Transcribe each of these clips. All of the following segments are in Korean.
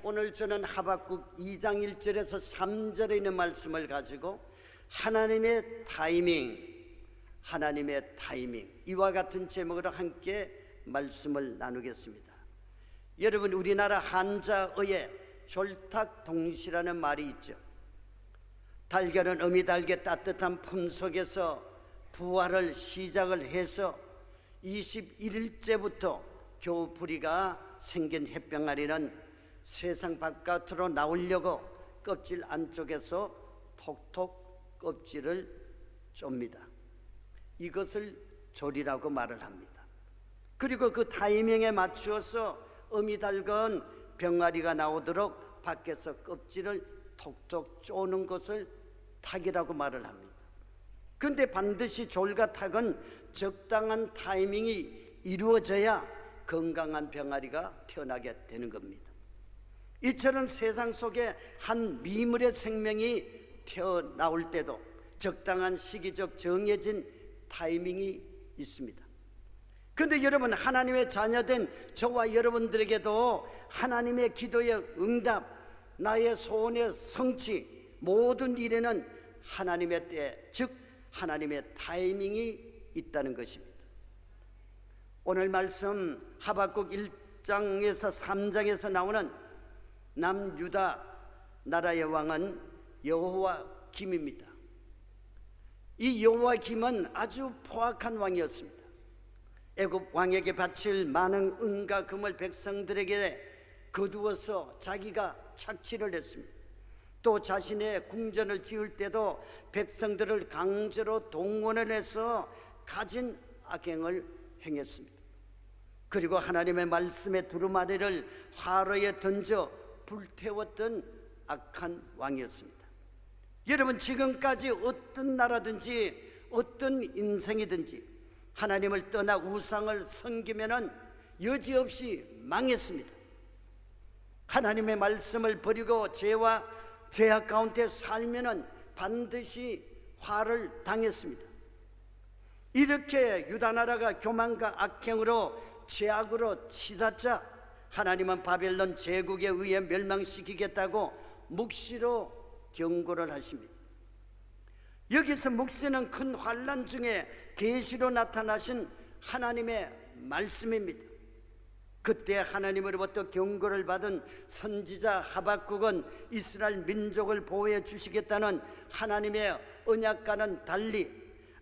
오늘 저는 하박국 2장 1절에서 3절에 있는 말씀을 가지고 하나님의 타이밍 이와 같은 제목으로 함께 말씀을 나누겠습니다. 여러분, 우리나라 한자어에 졸탁동시라는 말이 있죠. 달걀은 어미달개 따뜻한 품 속에서 부화를 시작을 해서 21일째부터 겨우 부리가 생긴 햇병아리는 세상 바깥으로 나오려고 껍질 안쪽에서 톡톡 껍질을 쫒니다. 이것을 졸이라고 말을 합니다. 그리고 그 타이밍에 맞추어서 어미달건 병아리가 나오도록 밖에서 껍질을 톡톡 쪼는 것을 탁이라고 말을 합니다. 근데 반드시 졸과 탁은 적당한 타이밍이 이루어져야 건강한 병아리가 태어나게 되는 겁니다. 이처럼 세상 속에 한 미물의 생명이 태어나올 때도 적당한 시기적 정해진 타이밍이 있습니다. 그런데 여러분, 하나님의 자녀된 저와 여러분들에게도 하나님의 기도의 응답, 나의 소원의 성취, 모든 일에는 하나님의 때, 즉 하나님의 타이밍이 있다는 것입니다. 오늘 말씀 하박국 1장에서 3장에서 나오는 남유다 나라의 왕은 여호와김입니다. 이 여호와김은 아주 포악한 왕이었습니다. 애굽 왕에게 바칠 많은 은과 금을 백성들에게 거두어서 자기가 착취를 했습니다. 또 자신의 궁전을 지을 때도 백성들을 강제로 동원을 해서 가진 악행을 행했습니다. 그리고 하나님의 말씀의 두루마리를 화로에 던져 불태웠던 악한 왕이었습니다. 여러분, 지금까지 어떤 나라든지 어떤 인생이든지 하나님을 떠나 우상을 섬기면은 여지없이 망했습니다. 하나님의 말씀을 버리고 죄와 죄악 가운데 살면은 반드시 화를 당했습니다. 이렇게 유다 나라가 교만과 악행으로 죄악으로 치닫자 하나님은 바벨론 제국에 의해 멸망시키겠다고 묵시로 경고를 하십니다. 여기서 묵시는 큰 환난 중에 계시로 나타나신 하나님의 말씀입니다. 그때 하나님으로부터 경고를 받은 선지자 하박국은 이스라엘 민족을 보호해 주시겠다는 하나님의 언약과는 달리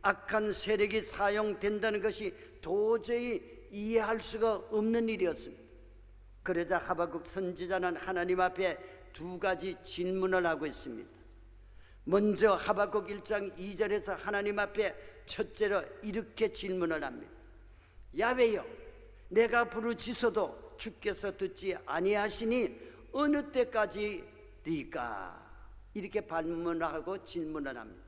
악한 세력이 사용된다는 것이 도저히 이해할 수가 없는 일이었습니다. 그러자 하박국 선지자는 하나님 앞에 두 가지 질문을 하고 있습니다. 먼저 하박국 1장 2절에서 하나님 앞에 첫째로 이렇게 질문을 합니다. 야훼여, 내가 부르짖어도 주께서 듣지 아니하시니 어느 때까지리까? 이렇게 반문하고 질문을 합니다.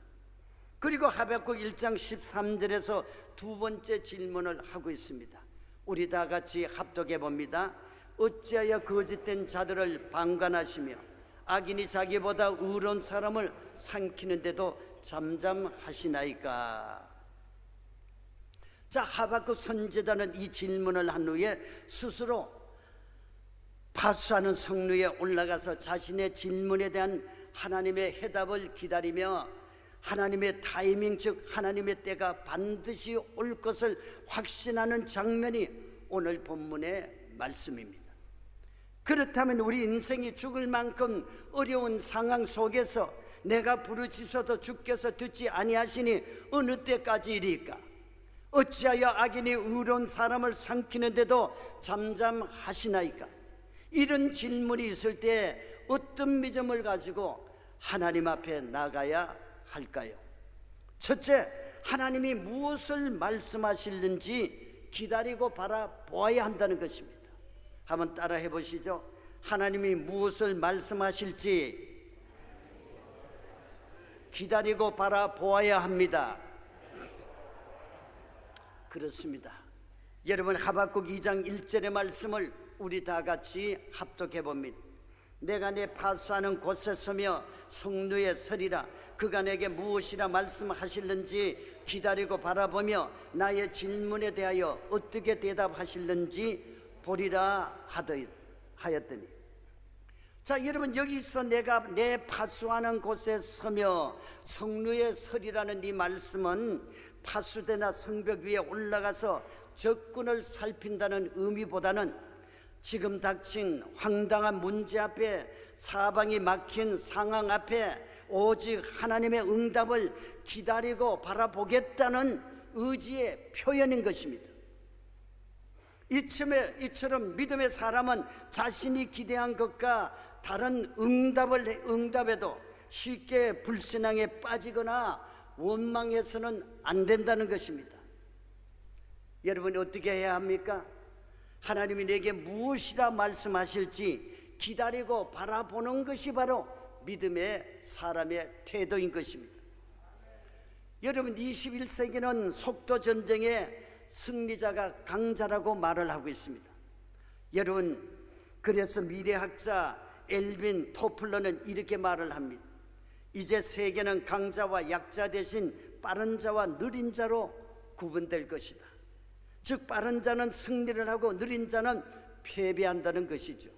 그리고 하박국 1장 13절에서 두 번째 질문을 하고 있습니다. 우리 다 같이 합독해 봅니다. 어찌하여 거짓된 자들을 방관하시며 악인이 자기보다 의로운 사람을 삼키는데도 잠잠하시나이까? 자, 하박국 선지자는 이 질문을 한 후에 스스로 파수하는 성루에 올라가서 자신의 질문에 대한 하나님의 해답을 기다리며 하나님의 타이밍, 즉 하나님의 때가 반드시 올 것을 확신하는 장면이 오늘 본문의 말씀입니다. 그렇다면 우리 인생이 죽을 만큼 어려운 상황 속에서 내가 부르짖어도 주께서 듣지 아니하시니 어느 때까지이리까? 어찌하여 악인이 의로운 사람을 삼키는데도 잠잠하시나이까? 이런 질문이 있을 때 어떤 믿음을 가지고 하나님 앞에 나가야 할까요? 첫째, 하나님이 무엇을 말씀하실는지 기다리고 바라보아야 한다는 것입니다. 한번 따라 해보시죠. 하나님이 무엇을 말씀하실지 기다리고 바라보아야 합니다. 그렇습니다. 여러분, 하박국 2장 1절의 말씀을 우리 다 같이 합독해 봅니다. 내가 내 파수하는 곳에 서며 성루에 서리라. 그가 내게 무엇이라 말씀하실는지 기다리고 바라보며 나의 질문에 대하여 어떻게 대답하실는지 보리라 하였더니, 자, 여러분, 여기서 내가 내 파수하는 곳에 서며 성루에 서리라는 이 말씀은 파수대나 성벽 위에 올라가서 적군을 살핀다는 의미보다는 지금 닥친 황당한 문제 앞에, 사방이 막힌 상황 앞에 오직 하나님의 응답을 기다리고 바라보겠다는 의지의 표현인 것입니다. 이처럼 믿음의 사람은 자신이 기대한 것과 다른 응답에도 쉽게 불신앙에 빠지거나 원망해서는 안 된다는 것입니다. 여러분, 어떻게 해야 합니까? 하나님이 내게 무엇이라 말씀하실지 기다리고 바라보는 것이 바로 믿음의 사람의 태도인 것입니다. 여러분, 21세기는 속도 전쟁의 승리자가 강자라고 말을 하고 있습니다. 여러분, 그래서 미래학자 엘빈 토플러는 이렇게 말을 합니다. 이제 세계는 강자와 약자 대신 빠른 자와 느린 자로 구분될 것이다. 즉, 빠른 자는 승리를 하고 느린 자는 패배한다는 것이죠.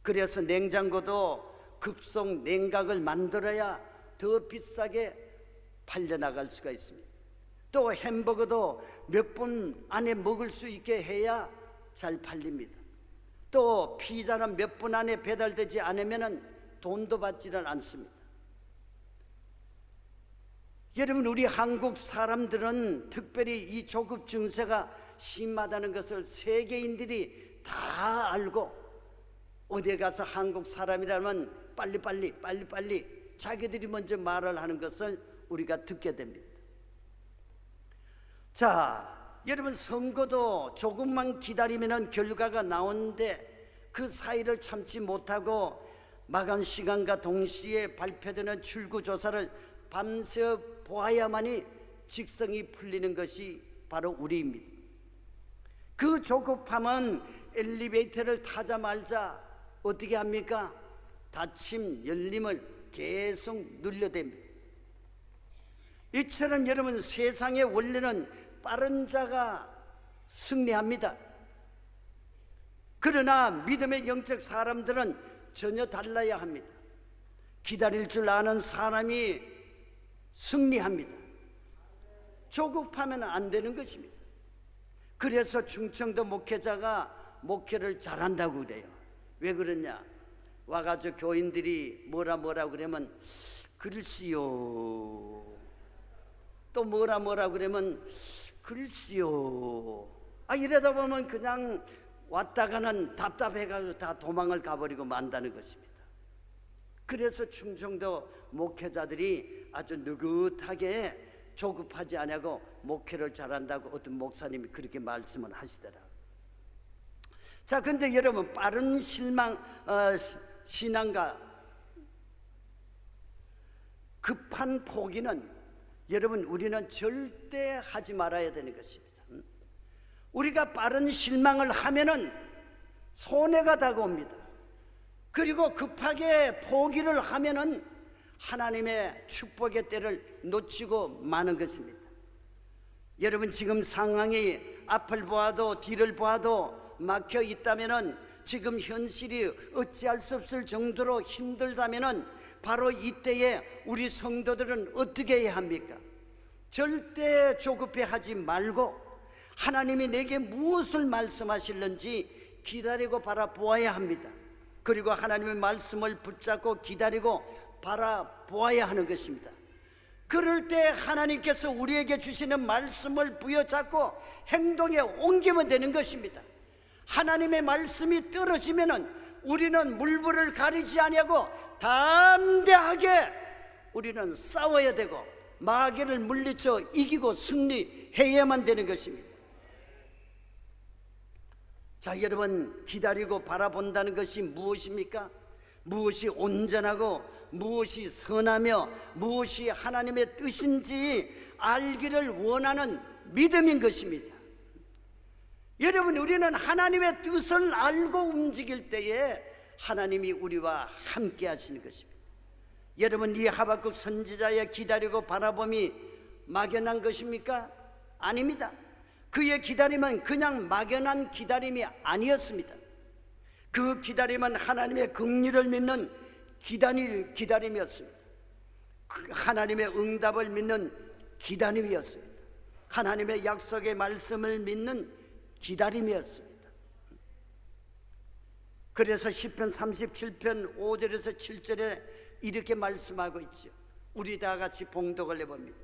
그래서 냉장고도 급속 냉각을 만들어야 더 비싸게 팔려나갈 수가 있습니다. 또 햄버거도 몇 분 안에 먹을 수 있게 해야 잘 팔립니다. 또 피자는 몇 분 안에 배달되지 않으면 돈도 받지를 않습니다. 여러분, 우리 한국 사람들은 특별히 이 조급 증세가 심하다는 것을 세계인들이 다 알고 어디에 가서 한국 사람이라면 빨리빨리 자기들이 먼저 말을 하는 것을 우리가 듣게 됩니다. 자, 여러분, 선거도 조금만 기다리면 결과가 나오는데 그 사이를 참지 못하고 마감 시간과 동시에 발표되는 출구조사를 밤새 보아야만이 직성이 풀리는 것이 바로 우리입니다. 그 조급함은 엘리베이터를 타자마자 어떻게 합니까? 닫힘, 열림을 계속 눌러댑니다. 이처럼 여러분, 세상의 원리는 빠른 자가 승리합니다. 그러나 믿음의 영적 사람들은 전혀 달라야 합니다. 기다릴 줄 아는 사람이 승리합니다. 조급하면 안 되는 것입니다. 그래서 충청도 목회자가 목회를 잘한다고 그래요. 왜 그러냐? 와가지고 교인들이 뭐라 그러면 글씨요, 또 뭐라 그러면 글씨요. 이러다 보면 그냥 왔다가는 답답해가지고 다 도망을 가버리고 만다는 것입니다. 그래서 충청도 목회자들이 아주 느긋하게 조급하지 않고 목회를 잘한다고 어떤 목사님이 그렇게 말씀을 하시더라고요. 자, 근데 여러분, 빠른 신앙과 급한 포기는 여러분, 우리는 절대 하지 말아야 되는 것입니다. 우리가 빠른 실망을 하면은 손해가 다가옵니다. 그리고 급하게 포기를 하면은 하나님의 축복의 때를 놓치고 마는 것입니다. 여러분, 지금 상황이 앞을 보아도 뒤를 보아도 막혀 있다면은, 지금 현실이 어찌할 수 없을 정도로 힘들다면은 바로 이때에 우리 성도들은 어떻게 해야 합니까? 절대 조급해하지 말고 하나님이 내게 무엇을 말씀하실는지 기다리고 바라보아야 합니다. 그리고 하나님의 말씀을 붙잡고 기다리고 바라보아야 하는 것입니다. 그럴 때 하나님께서 우리에게 주시는 말씀을 부여잡고 행동에 옮기면 되는 것입니다. 하나님의 말씀이 떨어지면은 우리는 물불을 가리지 아니하고 담대하게 우리는 싸워야 되고 마귀를 물리쳐 이기고 승리해야만 되는 것입니다. 자, 여러분, 기다리고 바라본다는 것이 무엇입니까? 무엇이 온전하고 무엇이 선하며 무엇이 하나님의 뜻인지 알기를 원하는 믿음인 것입니다. 여러분, 우리는 하나님의 뜻을 알고 움직일 때에 하나님이 우리와 함께 하시는 것입니다. 여러분, 이 하박국 선지자의 기다리고 바라봄이 막연한 것입니까? 아닙니다. 그의 기다림은 그냥 막연한 기다림이 아니었습니다. 그 기다림은 하나님의 긍휼을 믿는 기다림이었습니다. 하나님의 응답을 믿는 기다림이었습니다. 하나님의 약속의 말씀을 믿는 기다림이었습니다. 그래서 시편 37편 5절에서 7절에 이렇게 말씀하고 있죠. 우리 다 같이 봉독을 해봅니다.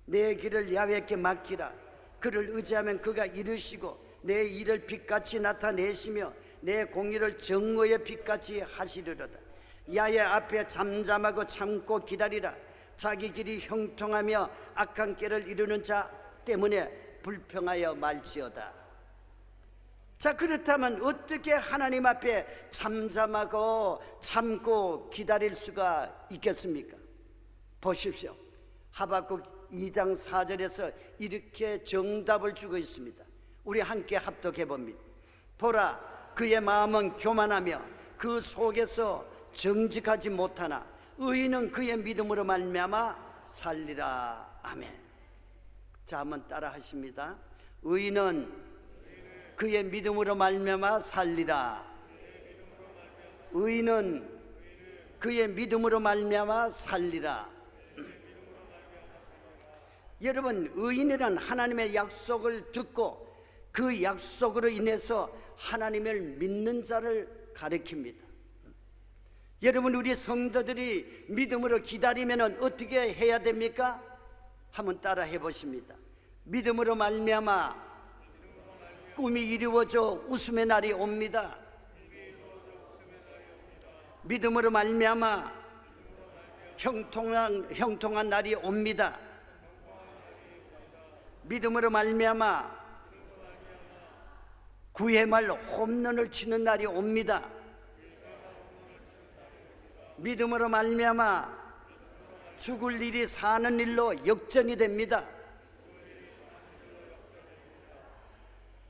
내 길을 야훼께 맡기라. 그를 의지하면 그가 이루시고 내 일을 빛같이 나타내시며 내 공의를 정의의 빛같이 하시리로다. 야훼 앞에 잠잠하고 참고 기다리라. 자기 길이 형통하며 악한 길을 이루는 자 때문에 불평하여 말지어다. 자, 그렇다면 어떻게 하나님 앞에 잠잠하고 참고 기다릴 수가 있겠습니까? 보십시오. 하박국 2장 4절에서 이렇게 정답을 주고 있습니다. 우리 함께 합독해 봅니다. 보라, 그의 마음은 교만하며 그 속에서 정직하지 못하나 의인은 그의 믿음으로 말미암아 살리라. 아멘. 자, 한번 따라 하십니다. 의인은 그의 믿음으로 말미암아 살리라. 의인은 그의 믿음으로 말미암아 살리라. 여러분, 의인이란 하나님의 약속을 듣고 그 약속으로 인해서 하나님을 믿는 자를 가리킵니다. 여러분, 우리 성도들이 믿음으로 기다리면 어떻게 해야 됩니까? 한번 따라 해보십니다. 믿음으로 말미암아 꿈이 이루어져 웃음의 날이 옵니다. 믿음으로 말미암아 형통한 날이 옵니다. 믿음으로 말미암아 구회 말 홈런을 치는 날이 옵니다. 믿음으로 말미암아 죽을 일이 사는 일로 역전이 됩니다.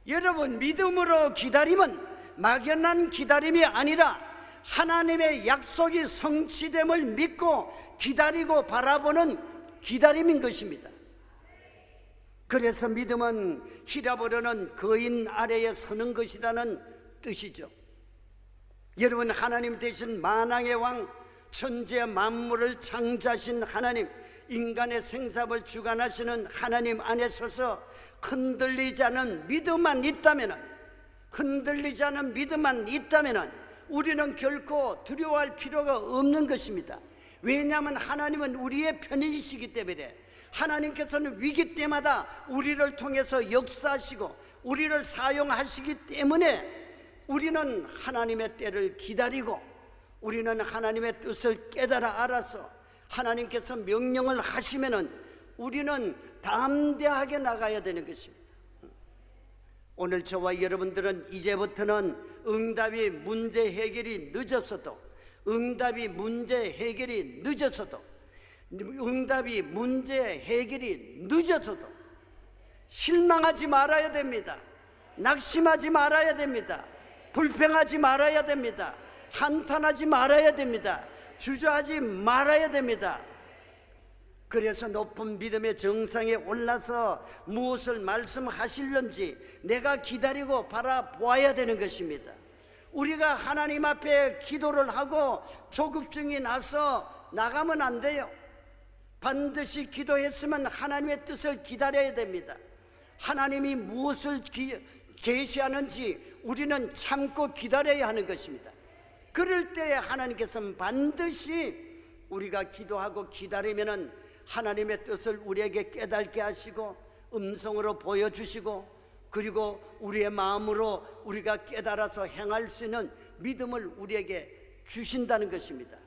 여러분, 믿음으로 기다림은 막연한 기다림이 아니라 하나님의 약속이 성취됨을 믿고 기다리고 바라보는 기다림인 것입니다. 그래서 믿음은 히라보로는 거인 아래에 서는 것이라는 뜻이죠. 여러분, 하나님 되신 만왕의 왕, 천재 만물을 창조하신 하나님, 인간의 생사를 주관하시는 하나님 안에 서서 흔들리지 않은 믿음만 있다면 우리는 결코 두려워할 필요가 없는 것입니다. 왜냐하면 하나님은 우리의 편이시기 때문에, 하나님께서는 위기 때마다 우리를 통해서 역사하시고 우리를 사용하시기 때문에 우리는 하나님의 때를 기다리고, 우리는 하나님의 뜻을 깨달아 알아서 하나님께서 명령을 하시면은 우리는 담대하게 나가야 되는 것입니다. 오늘 저와 여러분들은 이제부터는 응답이 문제 해결이 늦었어도 실망하지 말아야 됩니다. 낙심하지 말아야 됩니다. 불평하지 말아야 됩니다. 한탄하지 말아야 됩니다. 주저하지 말아야 됩니다. 그래서 높은 믿음의 정상에 올라서 무엇을 말씀하실런지 내가 기다리고 바라보아야 되는 것입니다. 우리가 하나님 앞에 기도를 하고 조급증이 나서 나가면 안 돼요. 반드시 기도했으면 하나님의 뜻을 기다려야 됩니다. 하나님이 무엇을 계시하는지 우리는 참고 기다려야 하는 것입니다. 그럴 때 하나님께서는 반드시 우리가 기도하고 기다리면은 하나님의 뜻을 우리에게 깨닫게 하시고 음성으로 보여주시고, 그리고 우리의 마음으로 우리가 깨달아서 행할 수 있는 믿음을 우리에게 주신다는 것입니다.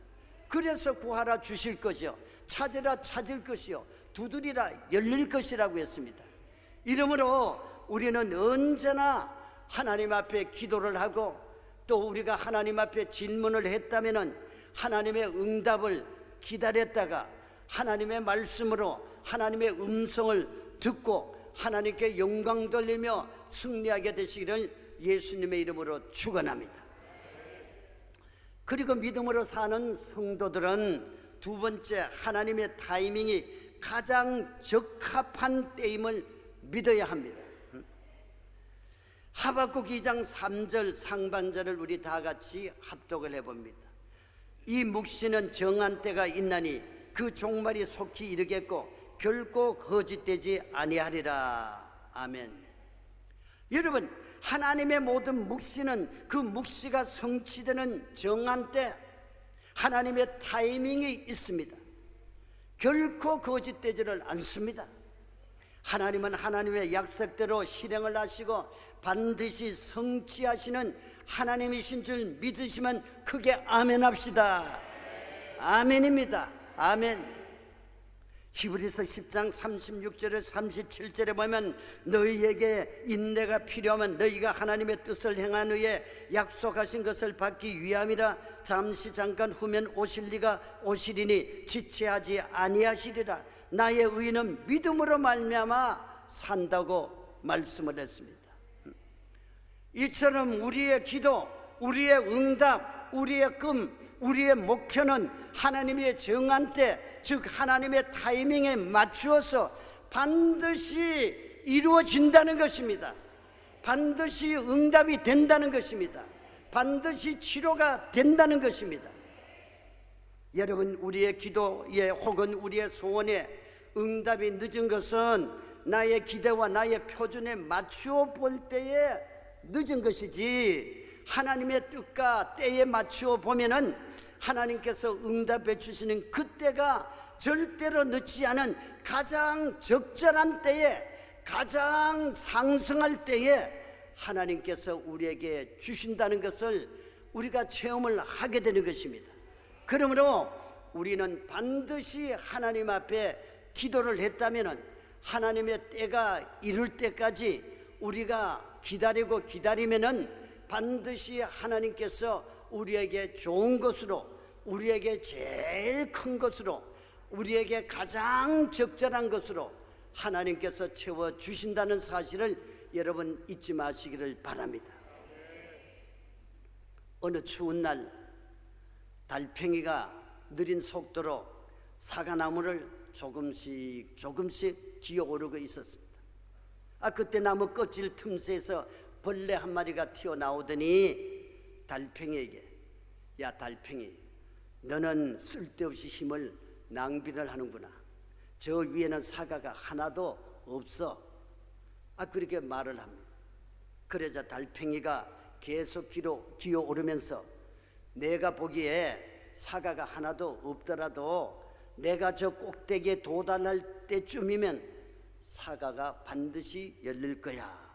그래서 구하라 주실 것이요, 찾으라 찾을 것이요, 두드리라 열릴 것이라고 했습니다. 이러므로 우리는 언제나 하나님 앞에 기도를 하고, 또 우리가 하나님 앞에 질문을 했다면 하나님의 응답을 기다렸다가 하나님의 말씀으로 하나님의 음성을 듣고 하나님께 영광 돌리며 승리하게 되시기를 예수님의 이름으로 축원합니다. 그리고 믿음으로 사는 성도들은 두 번째, 하나님의 타이밍이 가장 적합한 때임을 믿어야 합니다. 하박국 2장 3절 상반절을 우리 다 같이 합독을 해봅니다. 이 묵시는 정한 때가 있나니 그 종말이 속히 이르겠고 결코 거짓되지 아니하리라. 아멘. 여러분, 하나님의 모든 묵시는 그 묵시가 성취되는 정한 때 하나님의 타이밍이 있습니다. 결코 거짓되지를 않습니다. 하나님은 하나님의 약속대로 실행을 하시고 반드시 성취하시는 하나님이신 줄 믿으시면 크게 아멘 합시다. 아멘입니다. 아멘. 히브리서 10장 36절에 37절에 보면 너희에게 인내가 필요하면 너희가 하나님의 뜻을 행한 후에 약속하신 것을 받기 위함이라. 잠깐 후면 오시리니 지체하지 아니하시리라. 나의 의인은 믿음으로 말미암아 산다고 말씀을 했습니다. 이처럼 우리의 기도, 우리의 응답, 우리의 꿈, 우리의 목표는 하나님의 정한 때, 즉 하나님의 타이밍에 맞추어서 반드시 이루어진다는 것입니다. 반드시 응답이 된다는 것입니다. 반드시 치료가 된다는 것입니다. 여러분, 우리의 기도에 혹은 우리의 소원에 응답이 늦은 것은 나의 기대와 나의 표준에 맞추어 볼 때에 늦은 것이지, 하나님의 뜻과 때에 맞추어 보면은 하나님께서 응답해 주시는 그때가 절대로 늦지 않은 가장 적절한 때에, 가장 상승할 때에 하나님께서 우리에게 주신다는 것을 우리가 체험을 하게 되는 것입니다. 그러므로 우리는 반드시 하나님 앞에 기도를 했다면 하나님의 때가 이룰 때까지 우리가 기다리면은 반드시 하나님께서 우리에게 좋은 것으로, 우리에게 제일 큰 것으로, 우리에게 가장 적절한 것으로 하나님께서 채워주신다는 사실을 여러분 잊지 마시기를 바랍니다. 어느 추운 날 달팽이가 느린 속도로 사과나무를 조금씩 기어오르고 있었습니다. 그때 나무 껍질 틈새에서 벌레 한 마리가 튀어나오더니 달팽이에게, 야 달팽이, 너는 쓸데없이 힘을 낭비를 하는구나. 저 위에는 사과가 하나도 없어. 그렇게 말을 합니다. 그러자 달팽이가 계속 기어오르면서 내가 보기에 사과가 하나도 없더라도 내가 저 꼭대기에 도달할 때쯤이면 사과가 반드시 열릴 거야.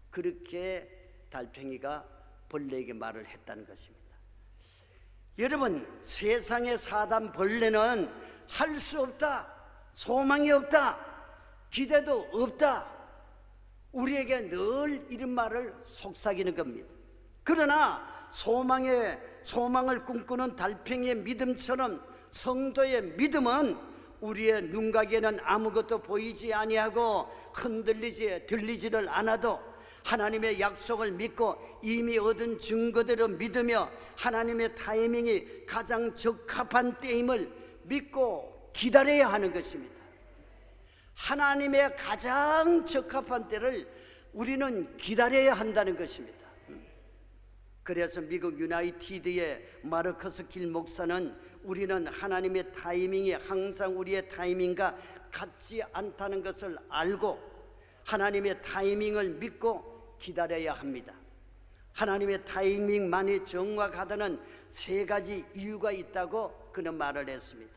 그렇게 달팽이가 벌레에게 말을 했다는 것입니다. 여러분, 세상의 사단 벌레는 할 수 없다, 소망이 없다, 기대도 없다, 우리에게 늘 이런 말을 속삭이는 겁니다. 그러나 소망을 꿈꾸는 달팽이의 믿음처럼 성도의 믿음은 우리의 눈가에는 아무것도 보이지 아니하고 들리지를 않아도 하나님의 약속을 믿고 이미 얻은 증거대로 믿으며 하나님의 타이밍이 가장 적합한 때임을 믿고 기다려야 하는 것입니다. 하나님의 가장 적합한 때를 우리는 기다려야 한다는 것입니다. 그래서 미국 유나이티드의 마르커스 길 목사는 우리는 하나님의 타이밍이 항상 우리의 타이밍과 같지 않다는 것을 알고 하나님의 타이밍을 믿고 기다려야 합니다. 하나님의 타이밍만이 정확하다는 3가지 이유가 있다고 그는 말을 했습니다.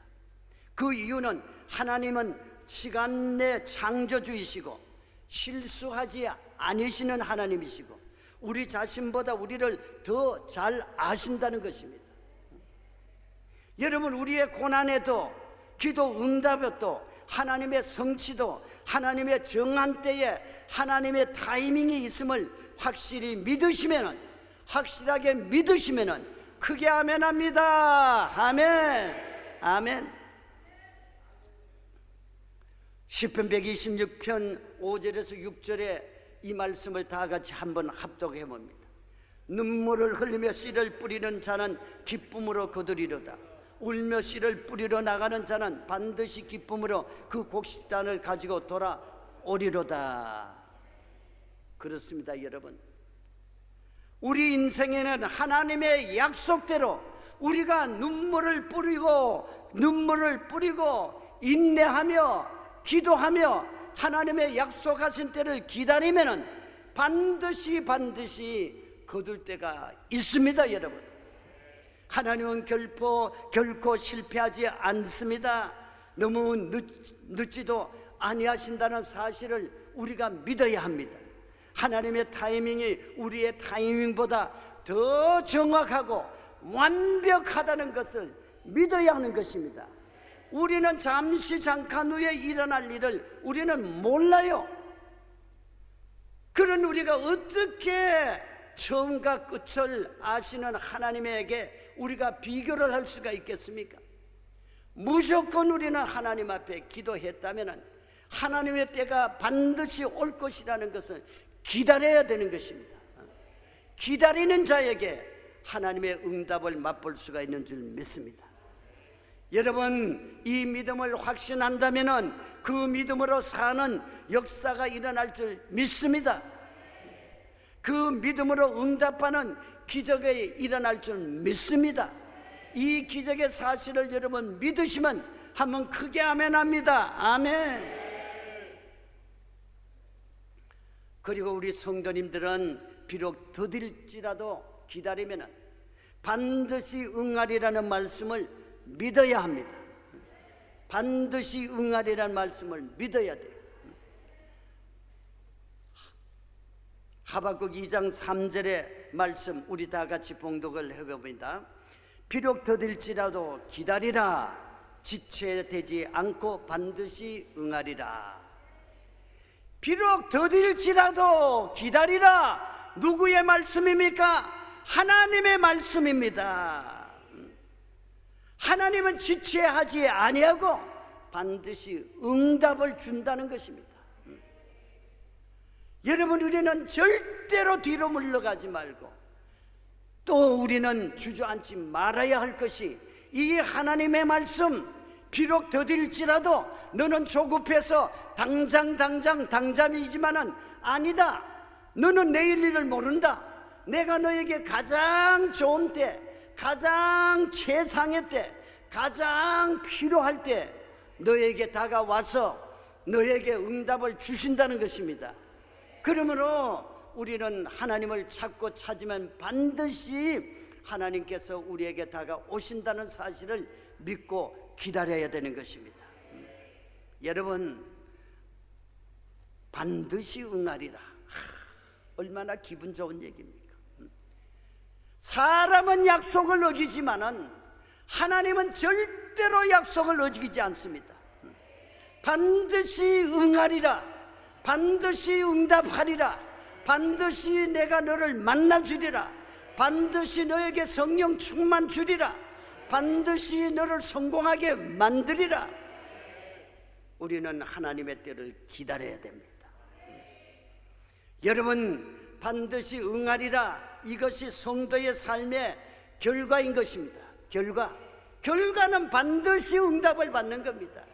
그 이유는 하나님은 시간 내 창조주이시고 실수하지 않으시는 하나님이시고 우리 자신보다 우리를 더 잘 아신다는 것입니다. 여러분, 우리의 고난에도 기도 응답에도 하나님의 성취도 하나님의 정한 때에 하나님의 타이밍이 있음을 확실히 믿으시면은, 확실하게 믿으시면은 크게 아멘합니다. 아멘. 아멘. 시편 126편 5절에서 6절에 이 말씀을 다 같이 한번 합독해 봅니다. 눈물을 흘리며 씨를 뿌리는 자는 기쁨으로 거두리로다. 울며 씨를 뿌리러 나가는 자는 반드시 기쁨으로 그 곡식단을 가지고 돌아오리로다. 그렇습니다, 여러분. 우리 인생에는 하나님의 약속대로 우리가 눈물을 뿌리고 인내하며 기도하며 하나님의 약속하신 때를 기다리면은 반드시 거둘 때가 있습니다. 여러분, 하나님은 결코 실패하지 않습니다. 너무 늦지도 아니하신다는 사실을 우리가 믿어야 합니다. 하나님의 타이밍이 우리의 타이밍보다 더 정확하고 완벽하다는 것을 믿어야 하는 것입니다. 우리는 잠깐 후에 일어날 일을 우리는 몰라요. 그런 우리가 어떻게 처음과 끝을 아시는 하나님에게 우리가 비교를 할 수가 있겠습니까? 무조건 우리는 하나님 앞에 기도했다면 하나님의 때가 반드시 올 것이라는 것을 기다려야 되는 것입니다. 기다리는 자에게 하나님의 응답을 맛볼 수가 있는 줄 믿습니다. 여러분, 이 믿음을 확신한다면 그 믿음으로 사는 역사가 일어날 줄 믿습니다. 그 믿음으로 응답하는 기적이 일어날 줄 믿습니다. 이 기적의 사실을 여러분 믿으시면 한번 크게 아멘합니다. 아멘. 그리고 우리 성도님들은 비록 더딜지라도 기다리면 반드시 응하리라는 말씀을 믿어야 합니다. 반드시 응하리라는 말씀을 믿어야 돼요. 하박국 2장 3절의 말씀 우리 다 같이 봉독을 해봅니다. 비록 더딜지라도 기다리라. 지체되지 않고 반드시 응하리라. 비록 더딜지라도 기다리라. 누구의 말씀입니까? 하나님의 말씀입니다. 하나님은 지체하지 아니하고 반드시 응답을 준다는 것입니다. 여러분, 우리는 절대로 뒤로 물러가지 말고 또 우리는 주저앉지 말아야 할 것이 이 하나님의 말씀. 비록 더딜지라도 너는 조급해서 당장이지만은 아니다. 너는 내일 일을 모른다. 내가 너에게 가장 좋은 때, 가장 최상의 때, 가장 필요할 때 너에게 다가와서 너에게 응답을 주신다는 것입니다. 그러므로 우리는 하나님을 찾으면 반드시 하나님께서 우리에게 다가오신다는 사실을 믿고 기다려야 되는 것입니다. 여러분, 반드시 응하리라. 얼마나 기분 좋은 얘기입니까? 사람은 약속을 어기지만은 하나님은 절대로 약속을 어기지 않습니다. 반드시 응하리라. 반드시 응답하리라. 반드시 내가 너를 만나주리라. 반드시 너에게 성령 충만 주리라. 반드시 너를 성공하게 만들리라. 우리는 하나님의 때를 기다려야 됩니다. 여러분, 반드시 응하리라. 이것이 성도의 삶의 결과인 것입니다. 결과는 반드시 응답을 받는 겁니다.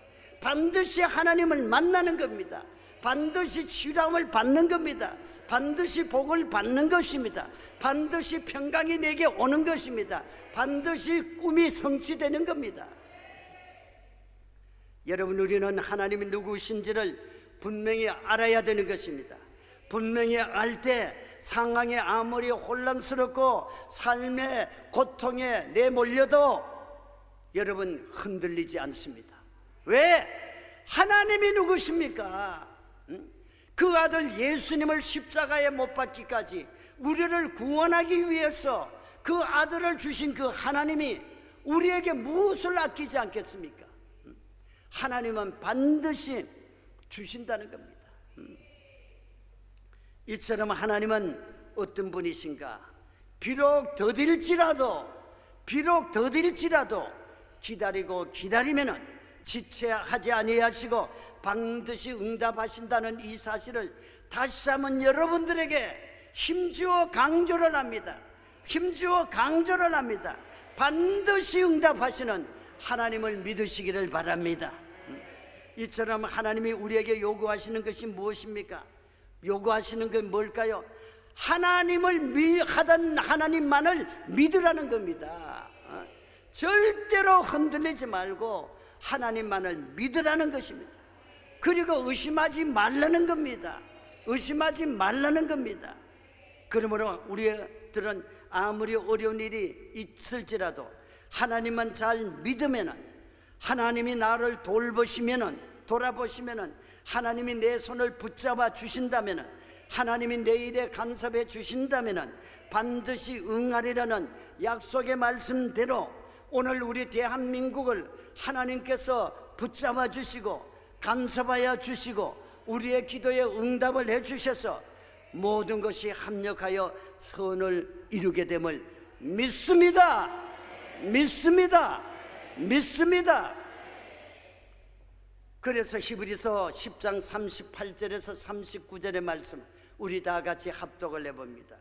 반드시 하나님을 만나는 겁니다. 반드시 치유함을 받는 겁니다. 반드시 복을 받는 것입니다. 반드시 평강이 내게 오는 것입니다. 반드시 꿈이 성취되는 겁니다. 여러분, 우리는 하나님이 누구신지를 분명히 알아야 되는 것입니다. 분명히 알 때 상황이 아무리 혼란스럽고 삶의 고통에 내몰려도 여러분 흔들리지 않습니다. 왜? 하나님이 누구십니까? 그 아들 예수님을 십자가에 못 박기까지 우리를 구원하기 위해서 그 아들을 주신 그 하나님이 우리에게 무엇을 아끼지 않겠습니까? 하나님은 반드시 주신다는 겁니다. 이처럼 하나님은 어떤 분이신가? 비록 더딜지라도 기다리면은 지체하지 아니하시고 반드시 응답하신다는 이 사실을 다시 한번 여러분들에게 힘주어 강조를 합니다. 반드시 응답하시는 하나님을 믿으시기를 바랍니다. 이처럼 하나님이 우리에게 요구하시는 것이 무엇입니까? 요구하시는 건 뭘까요? 하나님을 하던 하나님만을 믿으라는 겁니다. 절대로 흔들리지 말고 하나님만을 믿으라는 것입니다. 그리고 의심하지 말라는 겁니다. 의심하지 말라는 겁니다. 그러므로 우리들은 아무리 어려운 일이 있을지라도 하나님만 잘 믿으면은, 하나님이 나를 돌아보시면은, 하나님이 내 손을 붙잡아 주신다면은, 하나님이 내 일에 간섭해 주신다면은 반드시 응하리라는 약속의 말씀대로 오늘 우리 대한민국을 하나님께서 붙잡아 주시고 간섭하여 주시고 우리의 기도에 응답을 해 주셔서 모든 것이 합력하여 선을 이루게 됨을 믿습니다. 믿습니다. 믿습니다. 그래서 히브리서 10장 38절에서 39절의 말씀 우리 다 같이 합독을 해봅니다.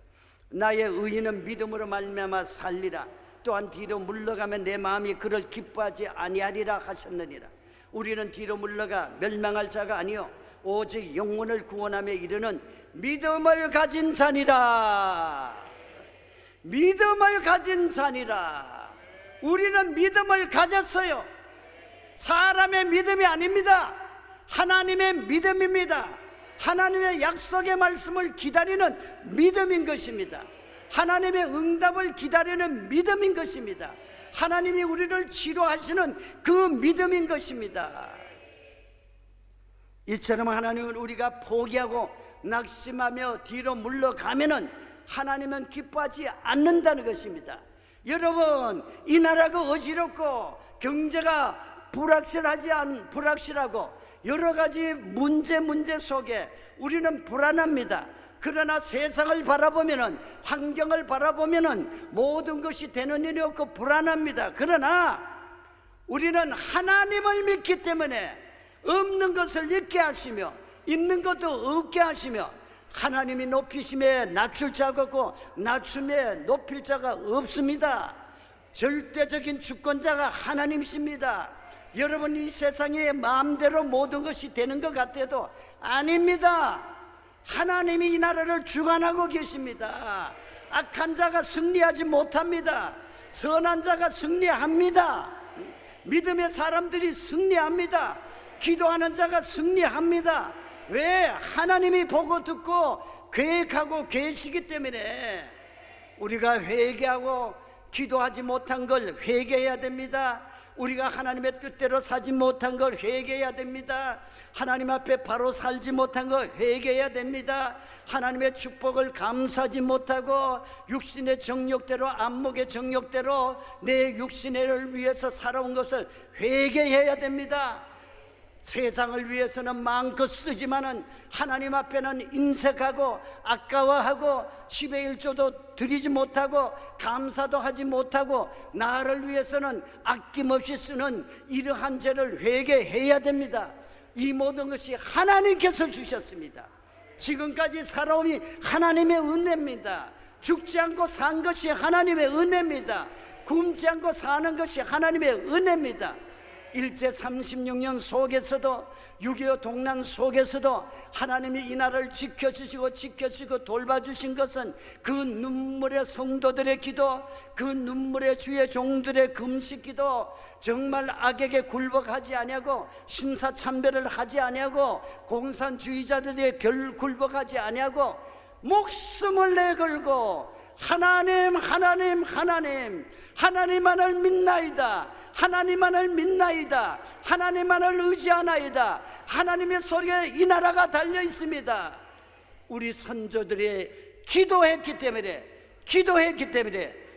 나의 의인은 믿음으로 말미암아 살리라. 또한 뒤로 물러가면 내 마음이 그를 기뻐하지 아니하리라 하셨느니라. 우리는 뒤로 물러가 멸망할 자가 아니요 오직 영혼을 구원하며 이르는 믿음을 가진 자니라. 믿음을 가진 자니라. 우리는 믿음을 가졌어요. 사람의 믿음이 아닙니다. 하나님의 믿음입니다. 하나님의 약속의 말씀을 기다리는 믿음인 것입니다. 하나님의 응답을 기다리는 믿음인 것입니다. 하나님이 우리를 치료하시는 그 믿음인 것입니다. 이처럼 하나님은 우리가 포기하고 낙심하며 뒤로 물러가면은 하나님은 기뻐하지 않는다는 것입니다. 여러분, 이 나라가 어지럽고 경제가 불확실하고 여러 가지 문제 속에 우리는 불안합니다. 그러나 세상을 바라보면은, 환경을 바라보면은 모든 것이 되는 일이 없고 불안합니다. 그러나 우리는 하나님을 믿기 때문에 없는 것을 있게 하시며 있는 것도 없게 하시며, 하나님이 높이심에 낮출 자가 없고 낮춤에 높일 자가 없습니다. 절대적인 주권자가 하나님이십니다. 여러분, 이 세상에 마음대로 모든 것이 되는 것 같아도 아닙니다. 하나님이 이 나라를 주관하고 계십니다. 악한 자가 승리하지 못합니다. 선한 자가 승리합니다. 믿음의 사람들이 승리합니다. 기도하는 자가 승리합니다. 왜? 하나님이 보고 듣고 계획하고 계시기 때문에 우리가 회개하고 기도하지 못한 걸 회개해야 됩니다. 우리가 하나님의 뜻대로 사지 못한 걸 회개해야 됩니다. 하나님 앞에 바로 살지 못한 걸 회개해야 됩니다. 하나님의 축복을 감사하지 못하고 육신의 정욕대로, 안목의 정욕대로 내 육신을 위해서 살아온 것을 회개해야 됩니다. 세상을 위해서는 마음껏 쓰지만은 하나님 앞에는 인색하고 아까워하고 10의 1조도 드리지 못하고 감사도 하지 못하고 나를 위해서는 아낌없이 쓰는 이러한 죄를 회개해야 됩니다. 이 모든 것이 하나님께서 주셨습니다. 지금까지 살아옴이 하나님의 은혜입니다. 죽지 않고 산 것이 하나님의 은혜입니다. 굶지 않고 사는 것이 하나님의 은혜입니다. 일제 36년 속에서도, 6.25 동란 속에서도 하나님이 이 나라를 지켜주시고 돌봐주신 것은 그 눈물의 성도들의 기도, 그 눈물의 주의 종들의 금식 기도, 정말 악에게 굴복하지 아니하고 신사참배를 하지 아니하고 공산주의자들에게 굴복하지 아니하고 목숨을 내걸고 하나님만을 믿나이다, 하나님만을 믿나이다, 하나님만을 의지하나이다, 하나님의 소리에 이 나라가 달려 있습니다. 우리 선조들이 기도했기 때문에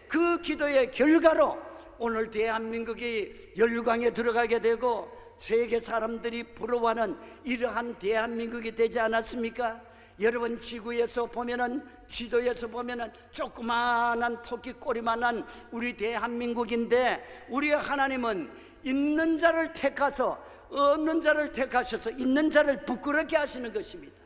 그 기도의 결과로 오늘 대한민국이 열강에 들어가게 되고 세계 사람들이 부러워하는 이러한 대한민국이 되지 않았습니까? 여러분, 지구에서 보면은, 지도에서 보면은 조그마한 토끼 꼬리만한 우리 대한민국인데, 우리 하나님은 있는 자를 택하서 없는 자를 택하셔서 있는 자를 부끄럽게 하시는 것입니다.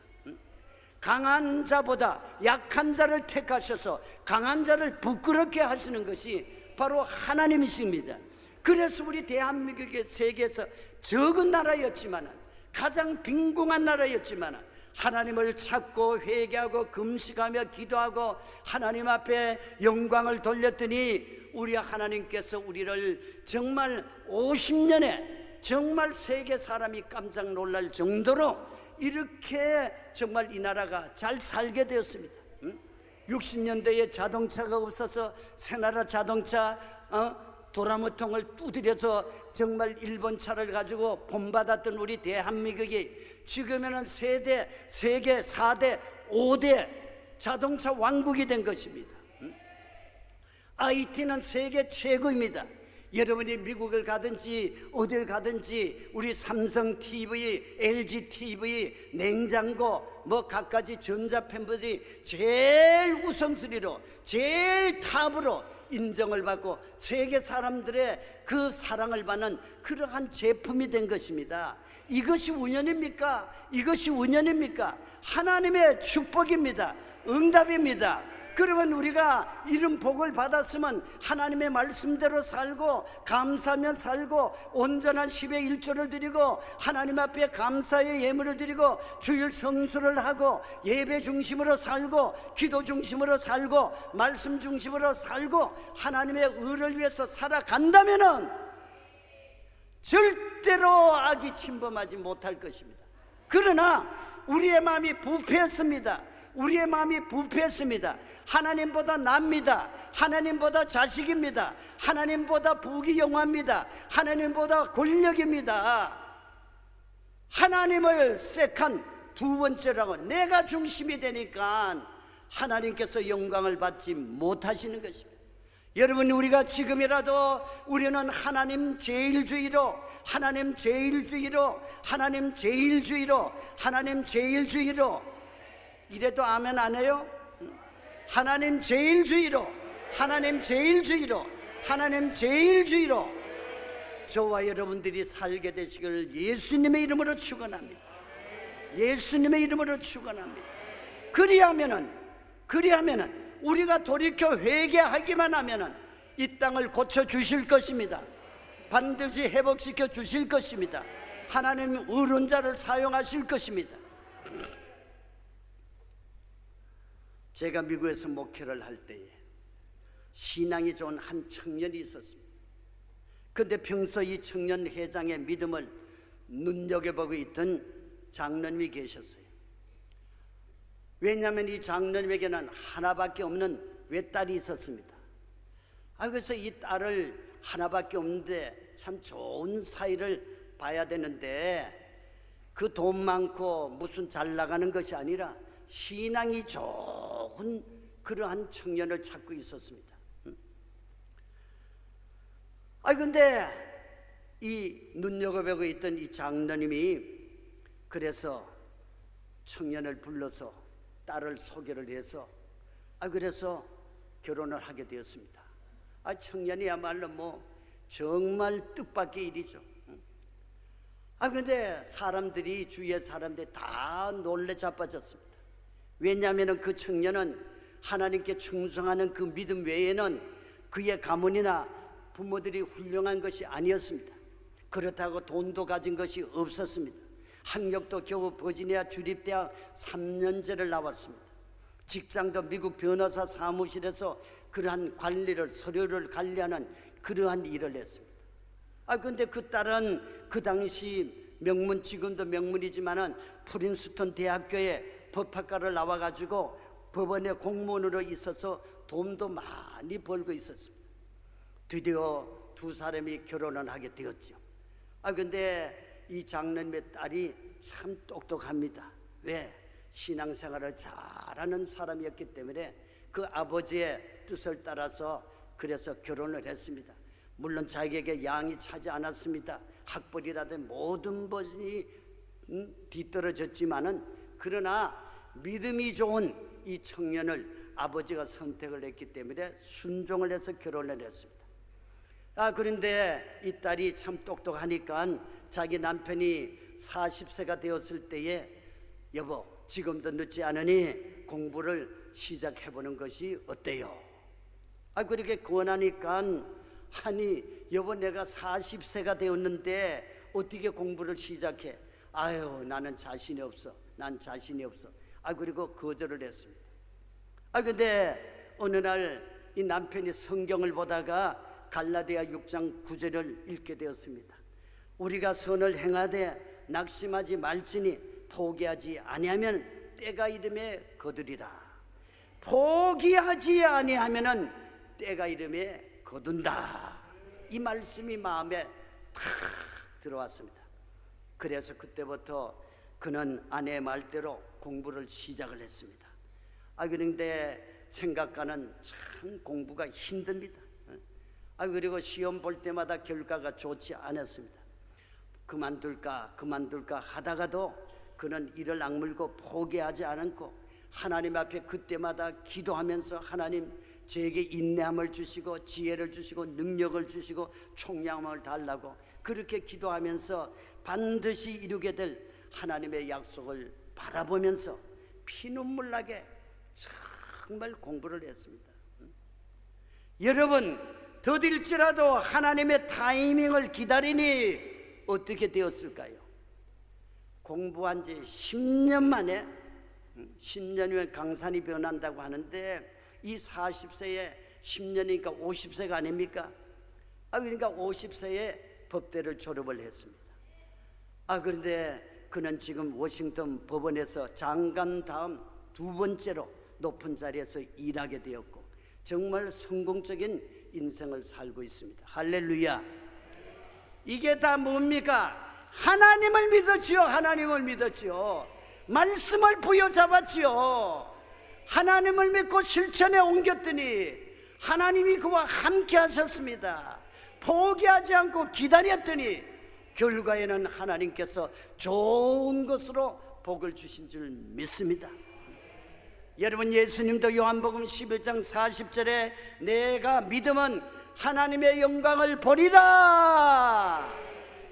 강한 자보다 약한 자를 택하셔서 강한 자를 부끄럽게 하시는 것이 바로 하나님이십니다. 그래서 우리 대한민국이 세계에서 적은 나라였지만, 가장 빈궁한 나라였지만 하나님을 찾고 회개하고 금식하며 기도하고 하나님 앞에 영광을 돌렸더니 우리 하나님께서 우리를 정말 50년에 정말 세계 사람이 깜짝 놀랄 정도로 이렇게 정말 이 나라가 잘 살게 되었습니다. 60년대에 자동차가 없어서 새나라 자동차 도라무통을 두드려서 정말 일본 차를 가지고 본받았던 우리 대한민국이 지금에는 세계 4대 5대 자동차 왕국이 된 것입니다. IT는 세계 최고입니다. 여러분이 미국을 가든지 어딜 가든지 우리 삼성 TV, LG TV, 냉장고 뭐 갖가지 전자팬들이 제일 우선순위로 제일 탑으로 인정을 받고 세계 사람들의 그 사랑을 받는 그러한 제품이 된 것입니다. 이것이 우연입니까? 이것이 운연입니까? 하나님의 축복입니다. 응답입니다. 그러면 우리가 이런 복을 받았으면 하나님의 말씀대로 살고 감사하며 살고 온전한 10의 1조를 드리고 하나님 앞에 감사의 예물을 드리고 주일 성수를 하고 예배 중심으로 살고 기도 중심으로 살고 말씀 중심으로 살고 하나님의 의를 위해서 살아간다면은 절대로 악이 침범하지 못할 것입니다. 그러나 우리의 마음이 부패했습니다. 우리의 마음이 부패했습니다. 하나님보다 납니다. 하나님보다 자식입니다. 하나님보다 부귀 영화입니다. 하나님보다 권력입니다. 하나님을 색한 두 번째라고 내가 중심이 되니까 하나님께서 영광을 받지 못하시는 것입니다. 여러분, 우리가 지금이라도 우리는 하나님 제일주의로 하나님 제일주의로 하나님 제일주의로 하나님 제일주의로 이래도 아멘 안 해요? 하나님 제일주의로 하나님 제일주의로 하나님 제일주의로 저와 여러분들이 살게 되시길 예수님의 이름으로 축원합니다. 예수님의 이름으로 축원합니다. 그리하면은 우리가 돌이켜 회개하기만 하면은 이 땅을 고쳐 주실 것입니다. 반드시 회복시켜 주실 것입니다. 하나님 의론자를 사용하실 것입니다. 제가 미국에서 목회를 할 때에 신앙이 좋은 한 청년이 있었습니다. 그런데 평소 이 청년 회장의 믿음을 눈여겨보고 있던 장로님이 계셨어요. 왜냐하면 이 장로님에게는 하나밖에 없는 외딸이 있었습니다. 그래서 이 딸을 하나밖에 없는데 참 좋은 사이를 봐야 되는데 그 돈 많고 무슨 잘 나가는 것이 아니라 신앙이 좋은 그러한 청년을 찾고 있었습니다. 근데 이 눈여겨보고 있던 이 장로님이 그래서 청년을 불러서 딸을 소개를 해서 그래서 결혼을 하게 되었습니다. 청년이야말로 뭐 정말 뜻밖의 일이죠. 근데 사람들이 주위의 사람들이 다 놀래 자빠졌습니다. 왜냐하면 그 청년은 하나님께 충성하는 그 믿음 외에는 그의 가문이나 부모들이 훌륭한 것이 아니었습니다. 그렇다고 돈도 가진 것이 없었습니다. 학력도 겨우 버지니아 주립대학 3년제를 나왔습니다. 직장도 미국 변호사 사무실에서 그러한 관리를 서류를 관리하는 그러한 일을 했습니다. 근데 그 딸은 그 당시 명문, 지금도 명문이지만은 프린스턴 대학교에 법학과를 나와가지고 법원의 공무원으로 있어서 돈도 많이 벌고 있었습니다. 드디어 두 사람이 결혼을 하게 되었죠. 근데 이 장로님의 딸이 참 똑똑합니다. 왜? 신앙생활을 잘하는 사람이었기 때문에 그 아버지의 뜻을 따라서 그래서 결혼을 했습니다. 물론 자기에게 양이 차지 않았습니다. 학벌이라든 모든 것이 뒤떨어졌지만은 그러나 믿음이 좋은 이 청년을 아버지가 선택을 했기 때문에 순종을 해서 결혼을 했습니다. 그런데 이 딸이 참 똑똑하니까 자기 남편이 40세가 되었을 때에 여보, 지금도 늦지 않으니 공부를 시작해보는 것이 어때요? 그렇게 권하니까 아니 여보, 내가 40세가 되었는데 어떻게 공부를 시작해? 나는 자신이 없어. 난 자신이 없어. 그리고 거절을 했습니다. 근데 어느 날 이 남편이 성경을 보다가 갈라디아 6장 9절을 읽게 되었습니다. 우리가 선을 행하되 낙심하지 말지니 포기하지 아니하면 때가 이름에 거두리라. 포기하지 아니하면은 때가 이름에 거둔다. 이 말씀이 마음에 탁 들어왔습니다. 그래서 그때부터 그는 아내의 말대로 공부를 시작을 했습니다. 그런데 생각과는 참 공부가 힘듭니다. 그리고 시험 볼 때마다 결과가 좋지 않았습니다. 그만둘까 하다가도 그는 이를 악물고 포기하지 않고 하나님 앞에 그때마다 기도하면서 하나님 저에게 인내함을 주시고 지혜를 주시고 능력을 주시고 총량함을 달라고 그렇게 기도하면서 반드시 이루게 될 하나님의 약속을 바라보면서 피눈물 나게 정말 공부를 했습니다. 여러분, 더딜지라도 하나님의 타이밍을 기다리니 어떻게 되었을까요? 공부한 지 10년 만에 10년이면 강산이 변한다고 하는데 이 40세에 10년이니까 50세가 아닙니까? 그러니까 50세에 법대를 졸업을 했습니다. 그런데 그는 지금 워싱턴 법원에서 장관 다음 두 번째로 높은 자리에서 일하게 되었고 정말 성공적인 인생을 살고 있습니다. 할렐루야. 이게 다 뭡니까? 하나님을 믿었지요. 하나님을 믿었지요. 말씀을 부여잡았지요. 하나님을 믿고 실천에 옮겼더니 하나님이 그와 함께 하셨습니다. 포기하지 않고 기다렸더니 결과에는 하나님께서 좋은 것으로 복을 주신 줄 믿습니다. 여러분, 예수님도 요한복음 11장 40절에 내가 믿으면 하나님의 영광을 보리라.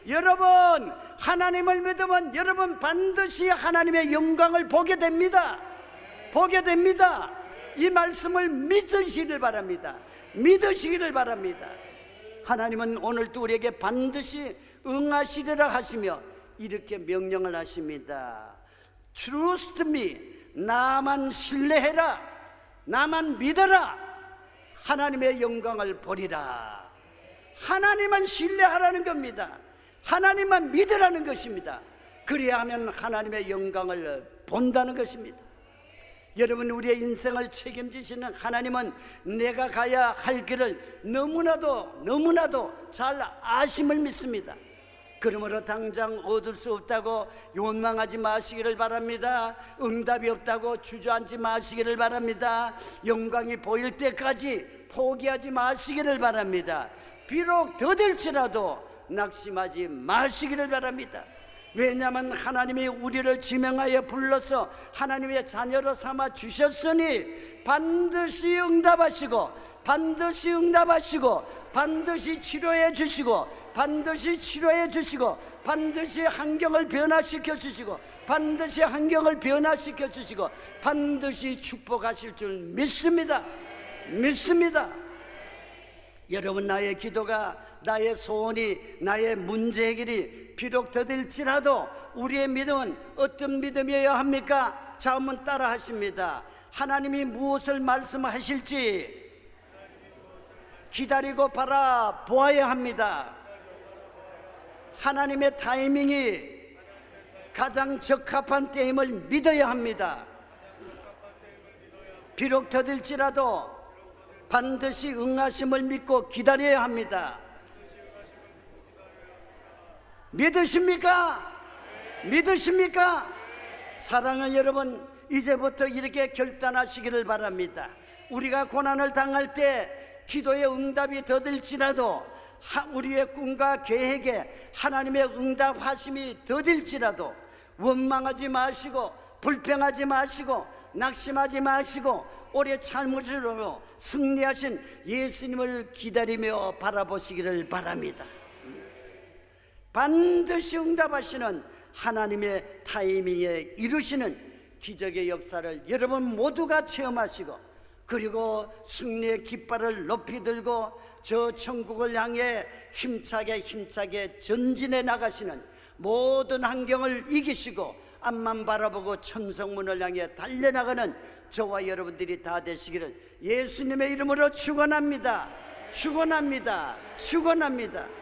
여러분, 하나님을 믿으면 여러분 반드시 하나님의 영광을 보게 됩니다. 보게 됩니다. 이 말씀을 믿으시기를 바랍니다. 믿으시기를 바랍니다. 하나님은 오늘도 우리에게 반드시 응하시리라 하시며 이렇게 명령을 하십니다. Trust me. 나만 신뢰해라. 나만 믿어라. 하나님의 영광을 보리라. 하나님만 신뢰하라는 겁니다. 하나님만 믿으라는 것입니다. 그래야 하면 하나님의 영광을 본다는 것입니다. 여러분, 우리의 인생을 책임지시는 하나님은 내가 가야 할 길을 너무나도 잘 아심을 믿습니다. 그러므로 당장 얻을 수 없다고 원망하지 마시기를 바랍니다. 응답이 없다고 주저앉지 마시기를 바랍니다. 영광이 보일 때까지 포기하지 마시기를 바랍니다. 비록 더딜지라도 낙심하지 마시기를 바랍니다. 왜냐하면 하나님이 우리를 지명하여 불러서 하나님의 자녀로 삼아 주셨으니 반드시 응답하시고 반드시 치료해 주시고 반드시 환경을 변화시켜 주시고 반드시 축복하실 줄 믿습니다. 여러분, 나의 기도가, 나의 소원이, 나의 문제 해결이 비록 더딜지라도 우리의 믿음은 어떤 믿음이어야 합니까? 자, 한번 따라 하십니다. 하나님이 무엇을 말씀하실지 기다리고 바라보아야 합니다. 하나님의 타이밍이 가장 적합한 때임을 믿어야 합니다. 비록 더딜지라도 반드시 응하심을 믿고 기다려야 합니다. 믿으십니까? 사랑하는 여러분, 이제부터 이렇게 결단하시기를 바랍니다. 우리가 고난을 당할 때 기도의 응답이 더딜지라도 우리의 꿈과 계획에 하나님의 응답하심이 더딜지라도 원망하지 마시고 불평하지 마시고 낙심하지 마시고 오래 참으시로 승리하신 예수님을 기다리며 바라보시기를 바랍니다. 반드시 응답하시는 하나님의 타이밍에 이루시는 기적의 역사를 여러분 모두가 체험하시고, 그리고 승리의 깃발을 높이 들고 저 천국을 향해 힘차게 전진해 나가시는, 모든 환경을 이기시고 앞만 바라보고 천성문을 향해 달려나가는 저와 여러분들이 다 되시기를 예수님의 이름으로 축원합니다. 축원합니다. 축원합니다.